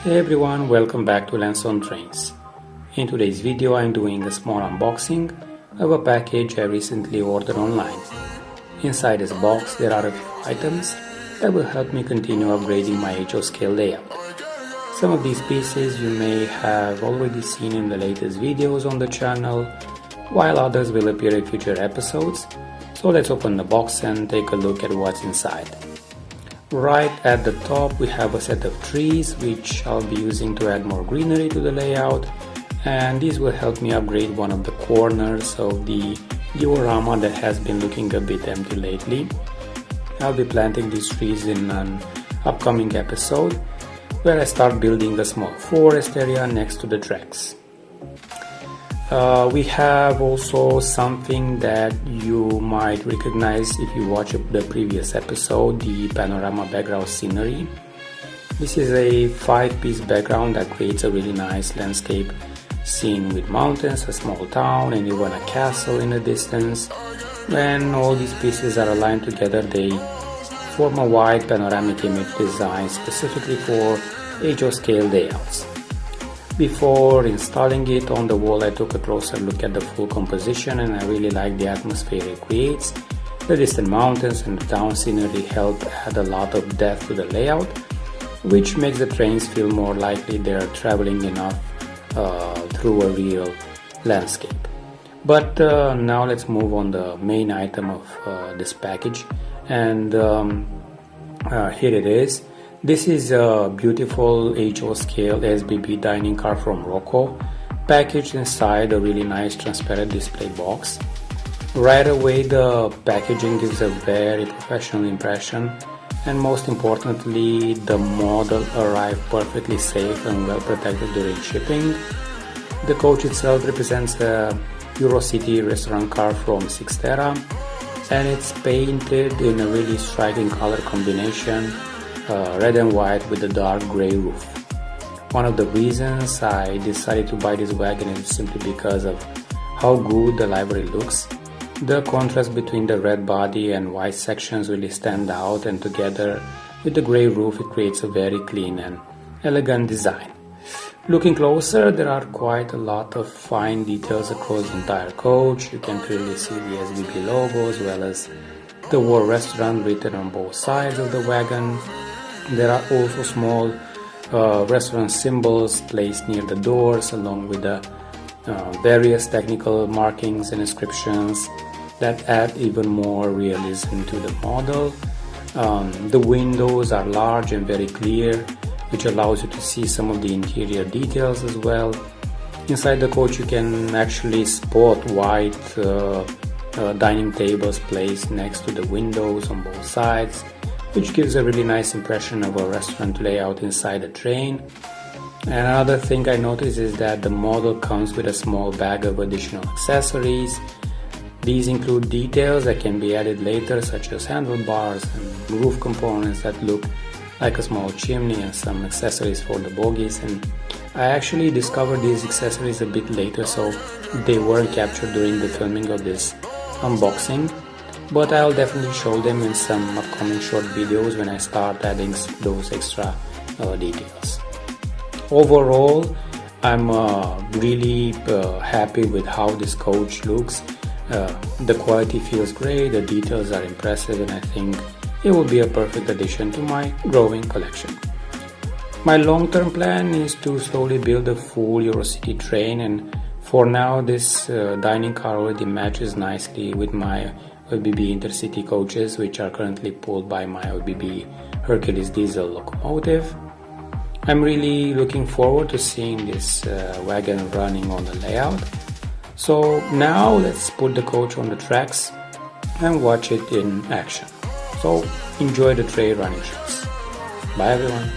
Hey everyone, welcome back to Lens on Trains. In today's video I'm doing a small unboxing of a package I recently ordered online. Inside this box there are a few items that will help me continue upgrading my HO scale layout. Some of these pieces you may have already seen in the latest videos on the channel, while others will appear in future episodes. So let's open the box and take a look at what's inside. Right at the top we have a set of trees which I'll be using to add more greenery to the layout, and these will help me upgrade one of the corners of the diorama that has been looking a bit empty lately. I'll be planting these trees in an upcoming episode where I start building a small forest area next to the tracks. We have also something that you might recognize if you watch the previous episode, the panorama background scenery. This is a 5-piece background that creates a really nice landscape scene with mountains, a small town, and even a castle in the distance. When all these pieces are aligned together, they form a wide panoramic image designed specifically for HO scale layouts. Before installing it on the wall, I took a closer look at the full composition, and I really like the atmosphere it creates. The distant mountains and the town scenery help add a lot of depth to the layout, which makes the trains feel more likely they're traveling enough through a real landscape. But now let's move on the main item of this package, and here it is. This is a beautiful HO scale SBB dining car from Roco, packaged inside a really nice transparent display box. Right away the packaging gives a very professional impression, and most importantly the model arrived perfectly safe and well protected during shipping. The coach itself represents a EuroCity restaurant car from Sixtera, and it's painted in a really striking color combination, red and white with a dark grey roof. One of the reasons I decided to buy this wagon is simply because of how good the livery looks. The contrast between the red body and white sections really stand out, and together with the grey roof it creates a very clean and elegant design. Looking closer, there are quite a lot of fine details across the entire coach. You can clearly see the SBB logo as well as the word restaurant written on both sides of the wagon. There are also small restaurant symbols placed near the doors, along with the various technical markings and inscriptions that add even more realism to the model. The windows are large and very clear, which allows you to see some of the interior details as well. Inside the coach you can actually spot white dining tables placed next to the windows on both sides, which gives a really nice impression of a restaurant layout inside the train. And another thing I noticed is that the model comes with a small bag of additional accessories. These include details that can be added later, such as handlebars and roof components that look like a small chimney, and some accessories for the bogies. And I actually discovered these accessories a bit later, so they weren't captured during the filming of this unboxing. But I'll definitely show them in some upcoming short videos when I start adding those extra details. Overall, I'm really happy with how this coach looks. The quality feels great, the details are impressive, and I think it will be a perfect addition to my growing collection. My long-term plan is to slowly build a full EuroCity train, and for now this dining car already matches nicely with my SBB intercity coaches, which are currently pulled by my SBB Hercules diesel locomotive. I'm really looking forward to seeing this wagon running on the layout. So now let's put the coach on the tracks and watch it in action. So enjoy the trail running shots. Bye everyone.